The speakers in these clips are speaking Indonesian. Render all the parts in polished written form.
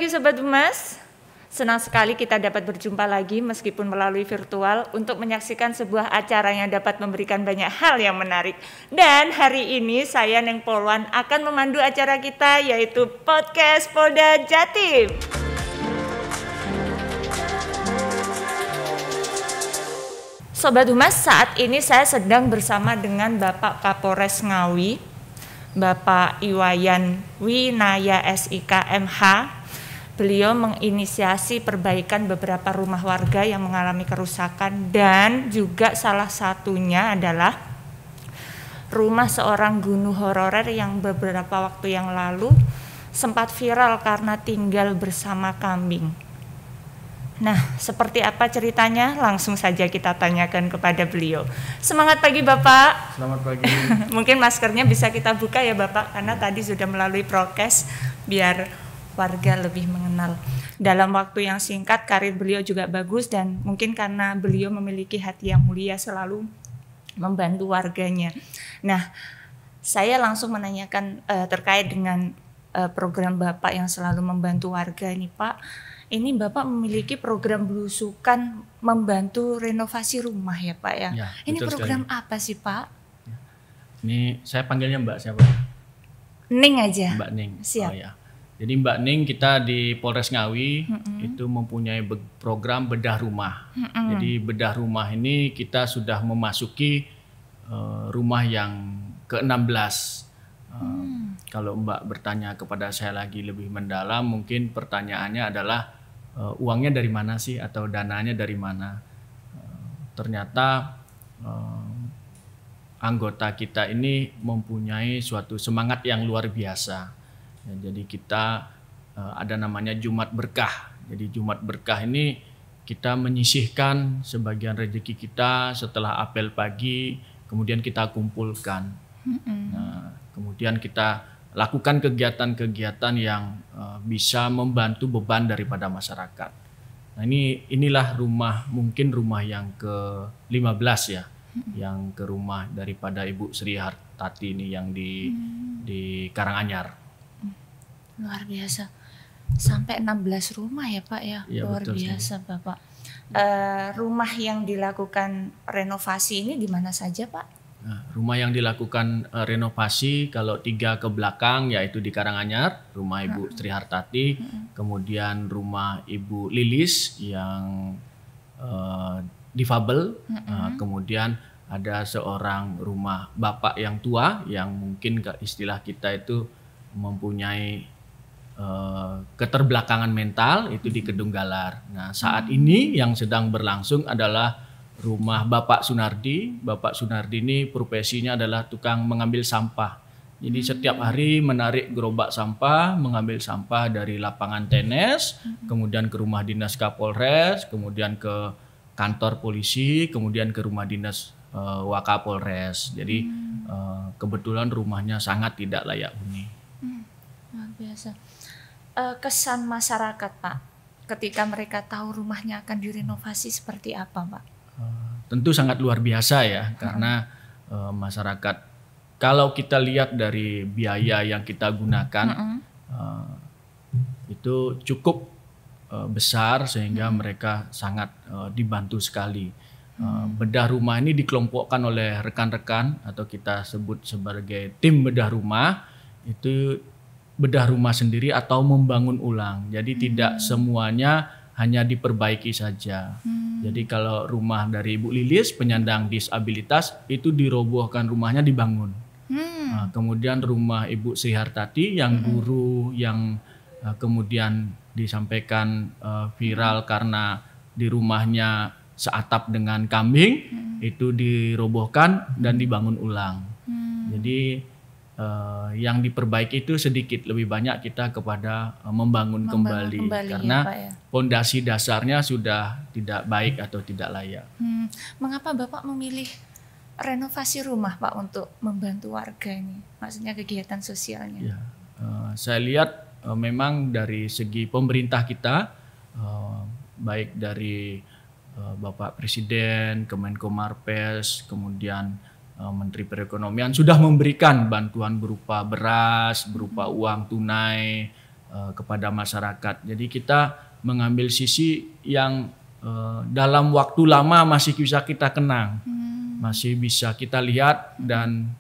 pagi Sobat Humas, senang sekali kita dapat berjumpa lagi meskipun melalui virtual untuk menyaksikan sebuah acara yang dapat memberikan banyak hal yang menarik. Dan hari ini saya Neng Polwan akan memandu acara kita yaitu Podcast Polda Jatim. Sobat Humas, saat ini saya sedang bersama dengan Bapak Kapolres Ngawi, Bapak Iwayan Winaya SIK MH. Beliau menginisiasi perbaikan beberapa rumah warga yang mengalami kerusakan dan juga salah satunya adalah rumah seorang guru honorer yang beberapa waktu yang lalu sempat viral karena tinggal bersama kambing. Nah, seperti apa ceritanya? Langsung saja kita tanyakan kepada beliau. Semangat pagi Bapak. Selamat pagi. Mungkin maskernya bisa kita buka ya Bapak, karena tadi sudah melalui prokes biar warga lebih mengenal. Dalam waktu yang singkat karir beliau juga bagus dan mungkin karena beliau memiliki hati yang mulia selalu membantu warganya. Nah, saya langsung menanyakan terkait dengan program Bapak yang selalu membantu warga ini Pak. Ini Bapak memiliki program belusukan membantu renovasi rumah ya Pak ya? Ya, ini program sekali. apa sih Pak? Ini saya panggilnya Mbak siapa? Ning aja. Mbak Ning. Siap. Oh ya. Jadi Mbak Ning kita di Polres Ngawi itu mempunyai program bedah rumah. Jadi bedah rumah ini kita sudah memasuki rumah yang ke-16. Kalau Mbak bertanya kepada saya lagi lebih mendalam, mungkin pertanyaannya adalah uangnya dari mana sih atau dananya dari mana? Ternyata anggota kita ini mempunyai suatu semangat yang luar biasa. Ya, jadi kita ada namanya Jumat Berkah. Jadi Jumat Berkah ini kita menyisihkan sebagian rezeki kita setelah apel pagi, kemudian kita kumpulkan. Nah, kemudian kita lakukan kegiatan-kegiatan yang bisa membantu beban daripada masyarakat. Nah, inilah rumah, mungkin rumah yang ke-15 ya, yang ke rumah daripada Ibu Sri Hartati ini yang di Karanganyar. Luar biasa. Sampai 16 rumah ya Pak ya. Ya, luar biasa sekali. Bapak. Rumah yang dilakukan renovasi ini di mana saja Pak? Nah, rumah yang dilakukan renovasi kalau 3 ke belakang yaitu di Karanganyar, rumah Ibu Sri Hartati, kemudian rumah Ibu Lilis yang difabel, kemudian ada seorang rumah bapak yang tua yang mungkin istilah kita itu mempunyai keterbelakangan mental, itu di Kedung Galar. Nah, saat ini yang sedang berlangsung adalah rumah Bapak Sunardi. Bapak Sunardi ini profesinya adalah tukang mengambil sampah. Jadi setiap hari menarik gerobak sampah, mengambil sampah dari lapangan tenis, kemudian ke rumah dinas Kapolres, kemudian ke kantor polisi, kemudian ke rumah dinas Wakapolres. Jadi kebetulan rumahnya sangat tidak layak huni. Luar biasa. Kesan masyarakat Pak ketika mereka tahu rumahnya akan direnovasi seperti apa Pak? Tentu sangat luar biasa ya, karena masyarakat kalau kita lihat dari biaya yang kita gunakan itu cukup besar sehingga mereka sangat dibantu sekali. Bedah rumah ini dikelompokkan oleh rekan-rekan atau kita sebut sebagai tim bedah rumah. Itu bedah rumah sendiri atau membangun ulang. Jadi tidak semuanya hanya diperbaiki saja. Jadi kalau rumah dari Ibu Lilis penyandang disabilitas itu dirobohkan rumahnya dibangun. Nah, kemudian rumah Ibu Sri Hartati yang guru yang kemudian disampaikan viral karena di rumahnya seatap dengan kambing itu dirobohkan dan dibangun ulang. Jadi yang diperbaiki itu sedikit, lebih banyak kita kepada membangun kembali karena fondasi dasarnya sudah tidak baik atau tidak layak. Mengapa Bapak memilih renovasi rumah Pak untuk membantu warga ini? Maksudnya kegiatan sosialnya? Ya, saya lihat memang dari segi pemerintah kita, baik dari Bapak Presiden, Kemenko Marves, kemudian Menteri Perekonomian sudah memberikan bantuan berupa beras, berupa uang tunai, kepada masyarakat. Jadi kita mengambil sisi yang dalam waktu lama masih bisa kita kenang, masih bisa kita lihat, dan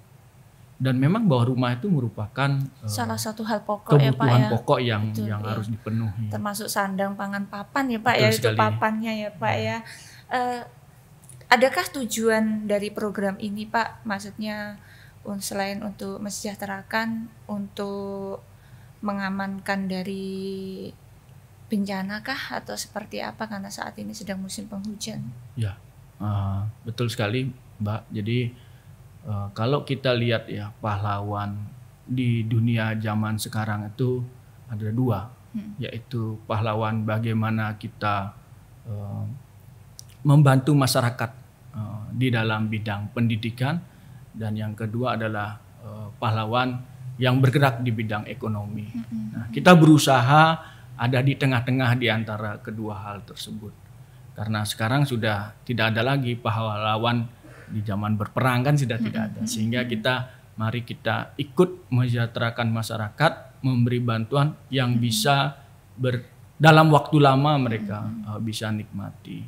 memang bahwa rumah itu merupakan salah satu hal pokok ya Pak ya. Kebutuhan pokok yang Betul, harus dipenuhi. Termasuk sandang, pangan, papan ya Pak. Betul ya sekali. Itu papannya ya Pak ya. Adakah tujuan dari program ini Pak? Maksudnya selain untuk mesejahterakan, untuk mengamankan dari bencana kah atau seperti apa, karena saat ini sedang musim penghujan? Ya, betul sekali Mbak. Jadi kalau kita lihat ya, pahlawan di dunia zaman sekarang itu ada dua, yaitu pahlawan bagaimana kita membantu masyarakat di dalam bidang pendidikan, dan yang kedua adalah pahlawan yang bergerak di bidang ekonomi. Nah, kita berusaha ada di tengah-tengah di antara kedua hal tersebut. Karena sekarang sudah tidak ada lagi pahlawan di zaman berperang, kan sudah tidak ada. Sehingga mari kita ikut mensejahterakan masyarakat, memberi bantuan yang bisa dalam waktu lama mereka bisa nikmati.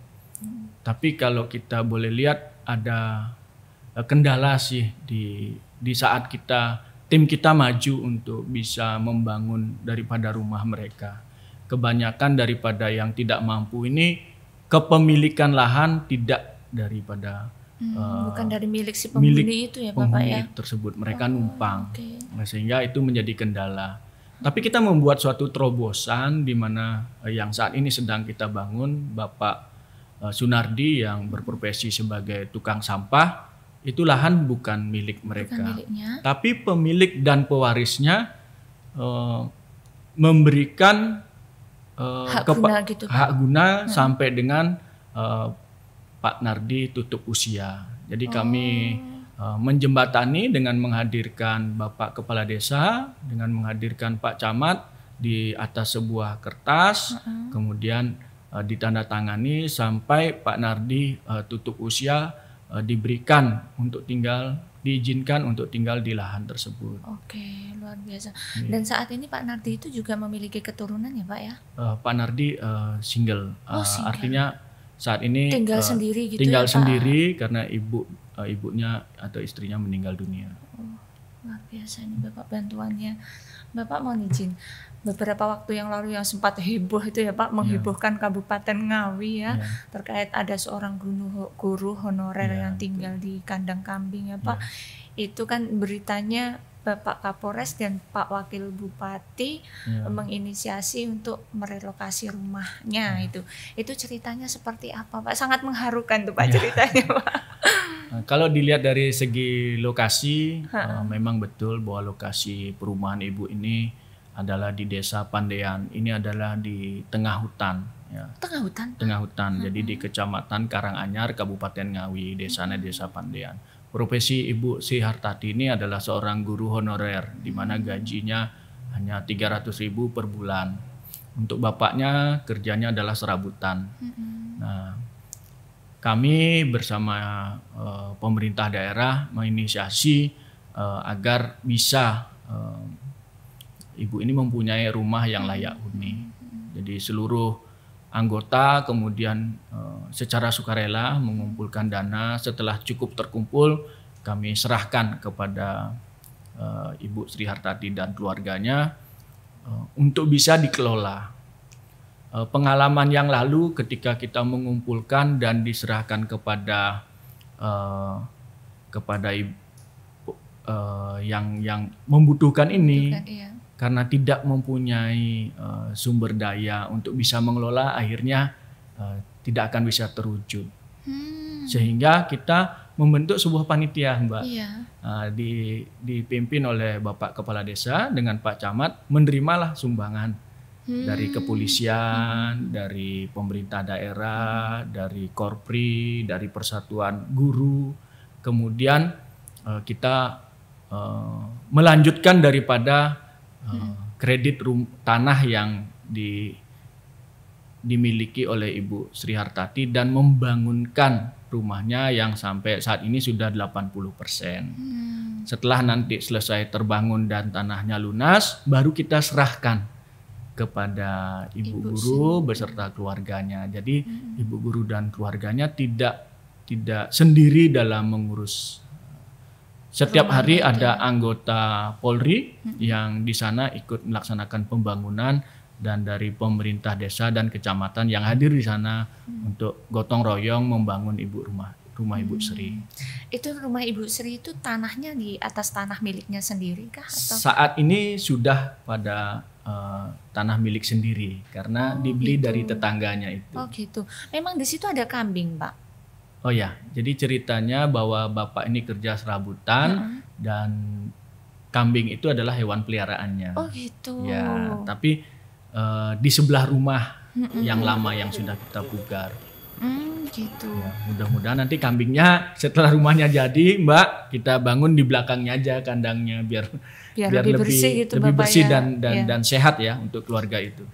Tapi kalau kita boleh lihat ada kendala sih di saat tim kita maju untuk bisa membangun daripada rumah mereka. Kebanyakan daripada yang tidak mampu ini kepemilikan lahan tidak daripada bukan dari milik si penghuni itu ya Bapak ya. Tersebut mereka numpang. Nah, sehingga itu menjadi kendala. Tapi kita membuat suatu terobosan di mana yang saat ini sedang kita bangun, Bapak Sunardi yang berprofesi sebagai tukang sampah, itu lahan bukan milik mereka. Tapi pemilik dan pewarisnya memberikan hak guna sampai dengan Pak Nardi tutup usia. Jadi kami menjembatani dengan menghadirkan Bapak Kepala Desa, dengan menghadirkan Pak Camat di atas sebuah kertas, kemudian ditandatangani sampai Pak Nardi tutup usia, diizinkan untuk tinggal di lahan tersebut. Oke, luar biasa. Dan saat ini Pak Nardi itu juga memiliki keturunan ya Pak ya? Pak Nardi single. Single. Artinya saat ini tinggal sendiri gitu tinggal ya Pak? Sendiri karena ibunya atau istrinya meninggal dunia. Luar biasa ini Bapak bantuannya. Bapak mau izin, beberapa waktu yang lalu yang sempat heboh itu ya Pak, menghebohkan Kabupaten Ngawi ya, terkait ada seorang guru honorer yang tinggal di kandang kambing ya Pak. Itu kan beritanya Bapak Kapolres dan Pak Wakil Bupati menginisiasi untuk merelokasi rumahnya. Itu ceritanya seperti apa Pak? Sangat mengharukan tuh Pak ceritanya Pak. Kalau dilihat dari segi lokasi, memang betul bahwa lokasi perumahan Ibu ini adalah di Desa Pandean. Ini adalah di tengah hutan. Ya. Tengah hutan. Jadi di Kecamatan Karanganyar, Kabupaten Ngawi, desanya Desa Pandean. Profesi Ibu Sri Hartati ini adalah seorang guru honorer, di mana gajinya hanya 300.000 per bulan. Untuk bapaknya kerjanya adalah serabutan. Nah, kami bersama pemerintah daerah menginisiasi agar bisa Ibu ini mempunyai rumah yang layak huni. Jadi seluruh anggota kemudian secara sukarela mengumpulkan dana. Setelah cukup terkumpul, kami serahkan kepada Ibu Sri Hartati dan keluarganya untuk bisa dikelola. Pengalaman yang lalu ketika kita mengumpulkan dan diserahkan kepada ibu yang membutuhkan ini, karena tidak mempunyai sumber daya untuk bisa mengelola, akhirnya tidak akan bisa terwujud. Sehingga kita membentuk sebuah panitia, Mbak, dipimpin oleh Bapak Kepala Desa dengan Pak Camat, menerimalah sumbangan dari kepolisian, dari pemerintah daerah, dari Korpri, dari Persatuan Guru. Kemudian kita melanjutkan daripada kredit tanah yang dimiliki oleh Ibu Sri Hartati dan membangunkan rumahnya yang sampai saat ini sudah 80%. Setelah nanti selesai terbangun dan tanahnya lunas, baru kita serahkan kepada ibu guru beserta keluarganya. Jadi ibu guru dan keluarganya tidak sendiri dalam mengurus. Setiap hari ada anggota Polri yang di sana ikut melaksanakan pembangunan, dan dari pemerintah desa dan kecamatan yang hadir di sana untuk gotong royong membangun rumah Ibu Sri. Itu rumah Ibu Sri itu tanahnya di atas tanah miliknya sendiri kah? Atau? Saat ini sudah pada tanah milik sendiri karena dibeli dari tetangganya itu. Oh gitu. Memang di situ ada kambing, Pak? Oh ya, jadi ceritanya bahwa Bapak ini kerja serabutan dan kambing itu adalah hewan peliharaannya. Oh gitu. Ya, tapi di sebelah rumah yang lama yang sudah kita pugar. Gitu. Ya, mudah-mudahan nanti kambingnya setelah rumahnya jadi, Mbak, kita bangun di belakangnya aja kandangnya biar lebih bersih gitu, lebih Bapak bersih ya. dan sehat ya untuk keluarga itu.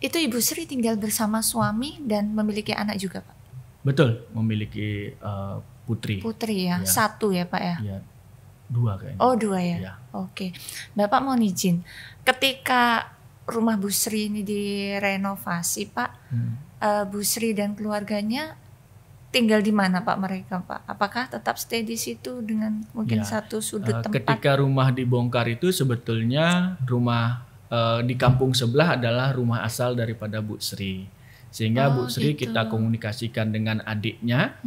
Itu Ibu Sri tinggal bersama suami dan memiliki anak juga, Pak? Betul, memiliki putri. Putri ya, satu ya Pak ya? Ya, 2 kayaknya. Oh 2 ya? Ya. Oke. Bapak mau izin, ketika rumah Bu Sri ini direnovasi Pak, Bu Sri dan keluarganya tinggal di mana Pak mereka Pak? Apakah tetap stay di situ dengan mungkin satu sudut tempat? Ketika rumah dibongkar itu sebetulnya rumah di kampung sebelah adalah rumah asal daripada Bu Sri. Sehingga Bu Sri kita komunikasikan dengan adiknya,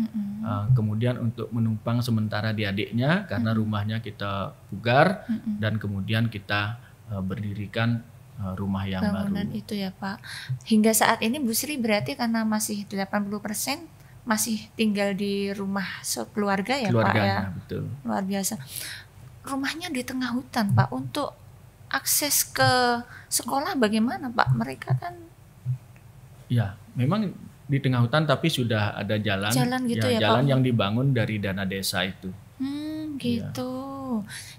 kemudian untuk menumpang sementara di adiknya karena rumahnya kita pugar, dan kemudian kita berdirikan rumah yang bangunan baru. Itu ya Pak. Hingga saat ini Bu Sri berarti karena masih 80% masih tinggal di rumah keluarga ya Pak ya? Betul. Luar biasa. Rumahnya di tengah hutan Pak, untuk akses ke sekolah bagaimana Pak? Mereka kan ya, memang di tengah hutan tapi sudah ada jalan gitu ya jalan Pak? yang dibangun dari dana desa itu. Gitu.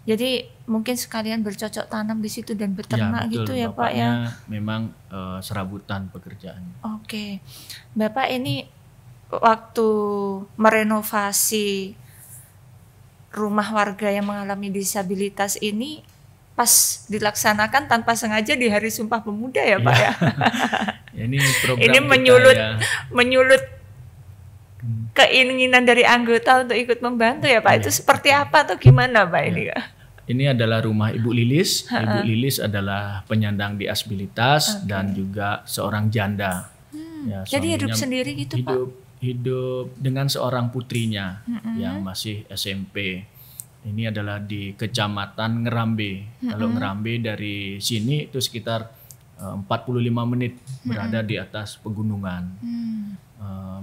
Ya. Jadi mungkin sekalian bercocok tanam di situ dan beternak betul, gitu ya Pak bapaknya ya? Memang serabutan pekerjaannya. Oke. Bapak ini waktu merenovasi rumah warga yang mengalami disabilitas ini pas dilaksanakan tanpa sengaja di Hari Sumpah Pemuda ya Pak ya? Ini program ini menyulut keinginan dari anggota untuk ikut membantu ya Pak. Itu seperti apa atau gimana Pak ini? Ini adalah rumah Ibu Lilis. Ibu Lilis adalah penyandang disabilitas dan juga seorang janda. Ya, jadi hidup sendiri gitu Pak? Hidup dengan seorang putrinya yang masih SMP. Ini adalah di Kecamatan Ngerambe. Kalau Ngerambe dari sini itu sekitar 45 menit berada di atas pegunungan.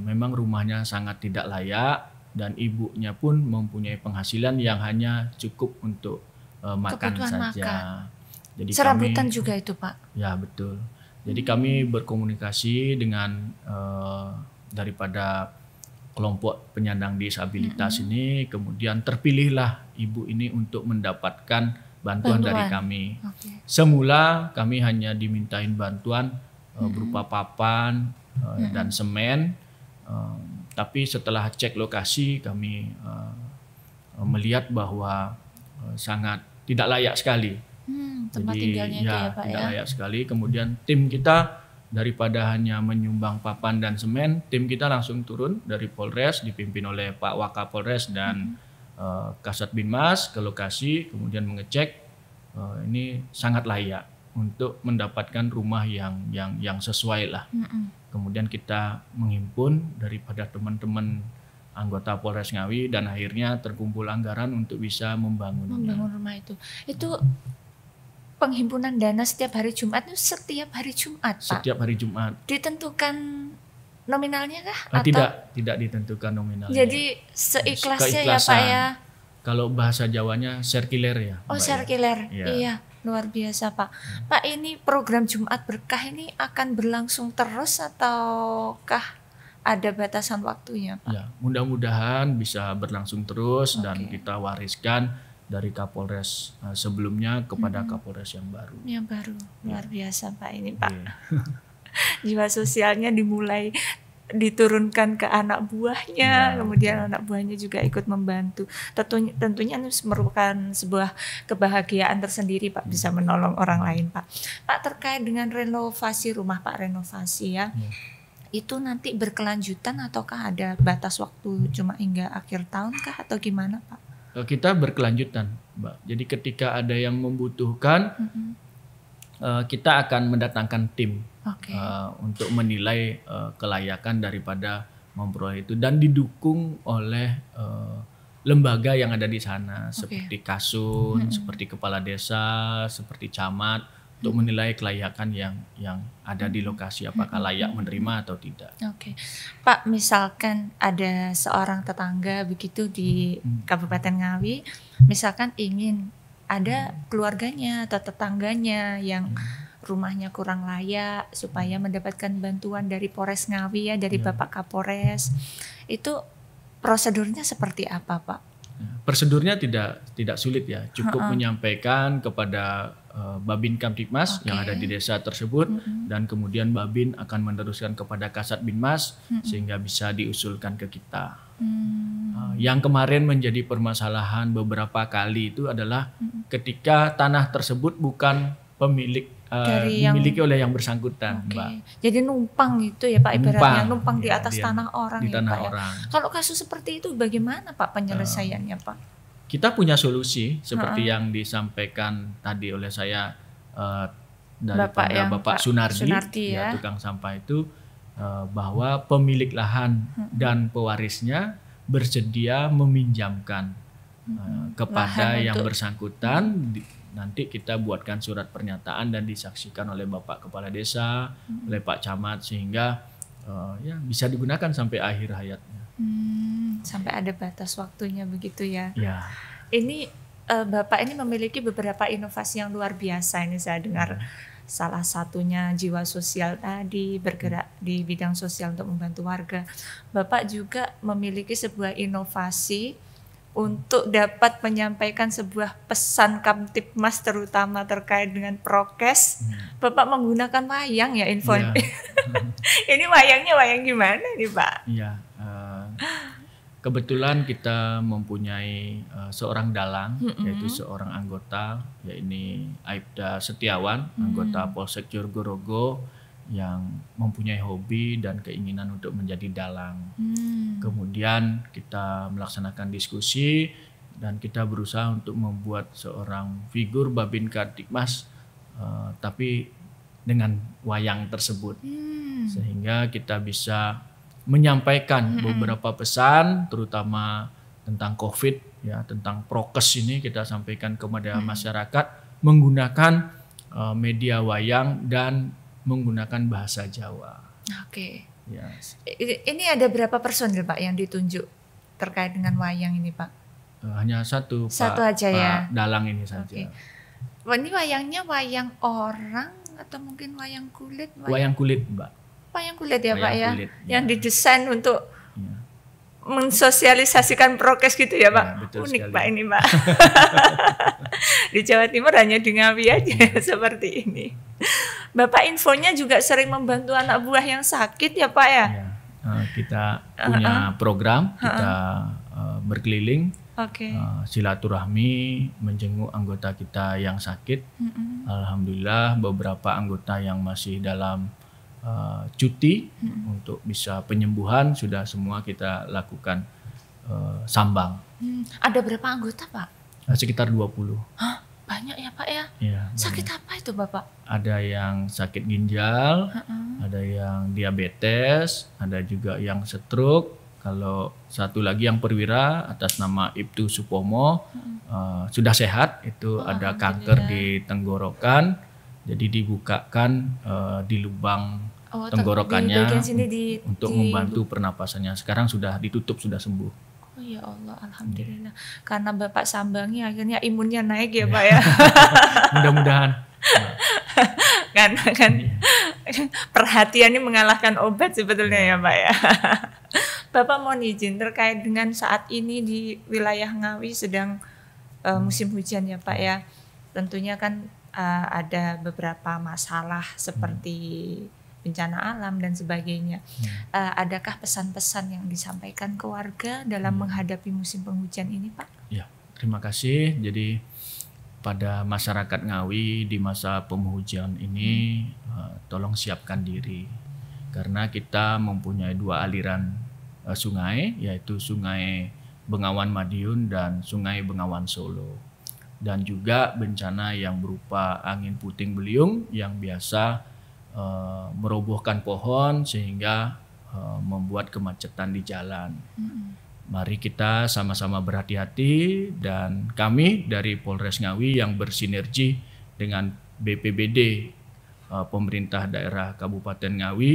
Memang rumahnya sangat tidak layak dan ibunya pun mempunyai penghasilan yang hanya cukup untuk makan saja. Jadi serabutan juga itu Pak? Ya betul. Jadi kami berkomunikasi dengan daripada kelompok penyandang disabilitas ini, kemudian terpilihlah ibu ini untuk mendapatkan bantuan dari kami. Semula kami hanya dimintain bantuan berupa papan dan semen, tapi setelah cek lokasi kami melihat bahwa sangat tidak layak sekali. Tempat tinggalnya itu ya Pak tidak ya? layak sekali. Kemudian tim kita daripada hanya menyumbang papan dan semen, tim kita langsung turun dari Polres dipimpin oleh Pak Wakapolres dan Kasat Binmas ke lokasi, kemudian mengecek ini sangat layak untuk mendapatkan rumah yang sesuai lah. Kemudian kita menghimpun daripada teman-teman anggota Polres Ngawi dan akhirnya terkumpul anggaran untuk bisa membangun rumah itu. Itu penghimpunan dana setiap hari Jumat itu setiap hari Jumat Pak? Setiap hari Jumat. Ditentukan nominalnya kah? Tidak ditentukan nominalnya. Jadi seikhlasnya ya Pak ya? Kalau bahasa Jawanya sirkuler ya. Oh sirkuler, iya luar biasa Pak. Pak ini program Jumat Berkah ini akan berlangsung terus ataukah ada batasan waktunya Pak? Ya, mudah-mudahan bisa berlangsung terus dan kita wariskan dari Kapolres sebelumnya kepada Kapolres yang baru. Yang baru, luar biasa Pak ini Pak. Jiwa sosialnya dimulai diturunkan ke anak buahnya, Ya, kemudian anak buahnya juga ikut membantu. Tentunya ini merupakan sebuah kebahagiaan tersendiri Pak, bisa menolong orang lain Pak. Pak, terkait dengan renovasi rumah Pak, renovasi ya, itu nanti berkelanjutan ataukah ada batas waktu cuma hingga akhir tahun kah atau gimana Pak? Kita berkelanjutan, Mbak. Jadi ketika ada yang membutuhkan, kita akan mendatangkan tim untuk menilai kelayakan daripada memperoleh itu dan didukung oleh lembaga yang ada di sana seperti Kasun, seperti kepala desa, seperti camat untuk menilai kelayakan yang ada di lokasi apakah layak menerima atau tidak. Oke. Pak, misalkan ada seorang tetangga begitu di Kabupaten Ngawi, misalkan ingin ada keluarganya atau tetangganya yang rumahnya kurang layak supaya mendapatkan bantuan dari Polres Ngawi ya, dari Bapak Kapolres. Itu prosedurnya seperti apa, Pak? Prosedurnya tidak sulit ya, cukup menyampaikan kepada Babin Kamtibmas yang ada di desa tersebut dan kemudian Babin akan meneruskan kepada Kasat Binmas sehingga bisa diusulkan ke kita. Yang kemarin menjadi permasalahan beberapa kali itu adalah ketika tanah tersebut bukan pemilik dimiliki oleh yang bersangkutan, Mbak. Jadi numpang itu ya Pak, ibaratnya numpang di atas tanah orang di ya tanah Pak orang. Ya. Kalau kasus seperti itu bagaimana Pak penyelesaiannya Pak? Kita punya solusi seperti yang disampaikan tadi oleh saya daripada Bapak Sunardi ya, tukang sampah itu, bahwa pemilik lahan dan pewarisnya bersedia meminjamkan kepada yang bersangkutan. Nanti kita buatkan surat pernyataan dan disaksikan oleh Bapak Kepala Desa, oleh Pak Camat sehingga ya bisa digunakan sampai akhir hayatnya. Sampai ada batas waktunya begitu ya. Ya. Ini Bapak ini memiliki beberapa inovasi yang luar biasa ini saya dengar. Salah satunya jiwa sosial tadi, bergerak di bidang sosial untuk membantu warga. Bapak juga memiliki sebuah inovasi untuk dapat menyampaikan sebuah pesan Kamtibmas terutama terkait dengan prokes. Bapak menggunakan wayang ya info. Ya. Ini wayangnya wayang gimana nih Pak? Iya, kebetulan kita mempunyai seorang dalang yaitu seorang anggota, yaitu Aibda Setiawan, anggota Polsek Jogorogo yang mempunyai hobi dan keinginan untuk menjadi dalang. Kemudian kita melaksanakan diskusi dan kita berusaha untuk membuat seorang figur Babin Kamtibmas tapi dengan wayang tersebut. Sehingga kita bisa menyampaikan beberapa pesan terutama tentang COVID ya, tentang prokes ini kita sampaikan kepada masyarakat menggunakan media wayang dan menggunakan bahasa Jawa. Oke. Yes. Ini ada berapa personil Pak yang ditunjuk terkait dengan wayang ini Pak? Hanya satu aja ya. Dalang ini saja. Okay. Ini wayangnya wayang orang atau mungkin wayang kulit? Wayang kulit Mbak. Wayang kulit ya Pak ya. Kulit, yang didesain untuk mensosialisasikan prokes gitu ya Pak. Betul unik sekali. Pak ini Pak. Di Jawa Timur hanya di Ngawi aja seperti ini. Bapak infonya juga sering membantu anak buah yang sakit ya Pak ya? Kita punya program, kita berkeliling, silaturahmi, menjenguk anggota kita yang sakit. Alhamdulillah beberapa anggota yang masih dalam cuti untuk bisa penyembuhan sudah semua kita lakukan sambang. Ada berapa anggota Pak? Sekitar 20. Hah? Banyak ya Pak ya? Ya, sakit apa itu Bapak? Ada yang sakit ginjal, ada yang diabetes, ada juga yang stroke. Kalau satu lagi yang perwira atas nama Ibtu Supomo sudah sehat, itu ada kanker di tenggorokan, jadi dibukakan di lubang tenggorokannya untuk membantu pernapasannya. Sekarang sudah ditutup, sudah sembuh. Oh ya Allah, alhamdulillah. Karena Bapak sambangi akhirnya imunnya naik ya Pak ya. Mudah-mudahan. Karena kan perhatian ini mengalahkan obat sebetulnya ya Pak ya. Bapak mohon izin terkait dengan saat ini di wilayah Ngawi sedang musim hujan ya Pak ya. Tentunya kan ada beberapa masalah seperti bencana alam dan sebagainya. Adakah pesan-pesan yang disampaikan ke warga dalam menghadapi musim penghujan ini, Pak? Ya, terima kasih. Jadi pada masyarakat Ngawi di masa penghujan ini tolong siapkan diri, karena kita mempunyai 2 aliran sungai, yaitu Sungai Bengawan Madiun dan Sungai Bengawan Solo, dan juga bencana yang berupa angin puting beliung yang biasa merobohkan pohon sehingga membuat kemacetan di jalan. Mari kita sama-sama berhati-hati, dan kami dari Polres Ngawi yang bersinergi dengan BPBD pemerintah daerah Kabupaten Ngawi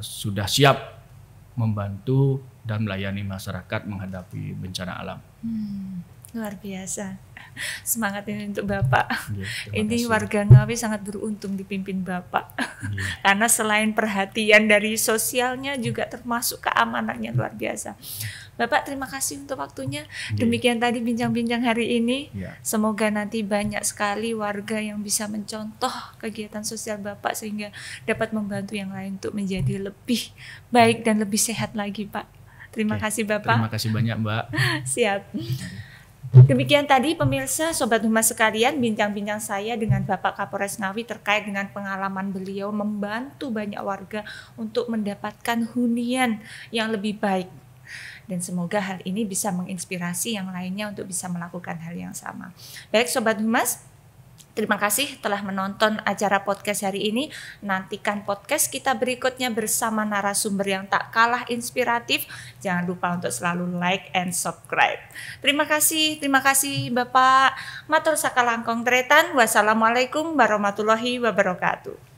sudah siap membantu dan melayani masyarakat menghadapi bencana alam. Luar biasa. Semangat ini untuk Bapak. Ya, ini kasih. Warga Ngawi sangat beruntung dipimpin Bapak. Karena selain perhatian dari sosialnya juga termasuk keamanannya luar biasa. Bapak, terima kasih untuk waktunya. Demikian tadi bincang-bincang hari ini. Semoga nanti banyak sekali warga yang bisa mencontoh kegiatan sosial Bapak sehingga dapat membantu yang lain untuk menjadi lebih baik dan lebih sehat lagi, Pak. Terima kasih Bapak. Terima kasih banyak, Mbak. Siap. Demikian tadi pemirsa Sobat Humas sekalian, bincang-bincang saya dengan Bapak Kapolres Ngawi terkait dengan pengalaman beliau membantu banyak warga untuk mendapatkan hunian yang lebih baik. Dan semoga hal ini bisa menginspirasi yang lainnya untuk bisa melakukan hal yang sama. Baik Sobat Humas, terima kasih telah menonton acara podcast hari ini. Nantikan podcast kita berikutnya bersama narasumber yang tak kalah inspiratif. Jangan lupa untuk selalu like and subscribe. Terima kasih Bapak. Matur sakalangkong tretan. Wassalamualaikum warahmatullahi wabarakatuh.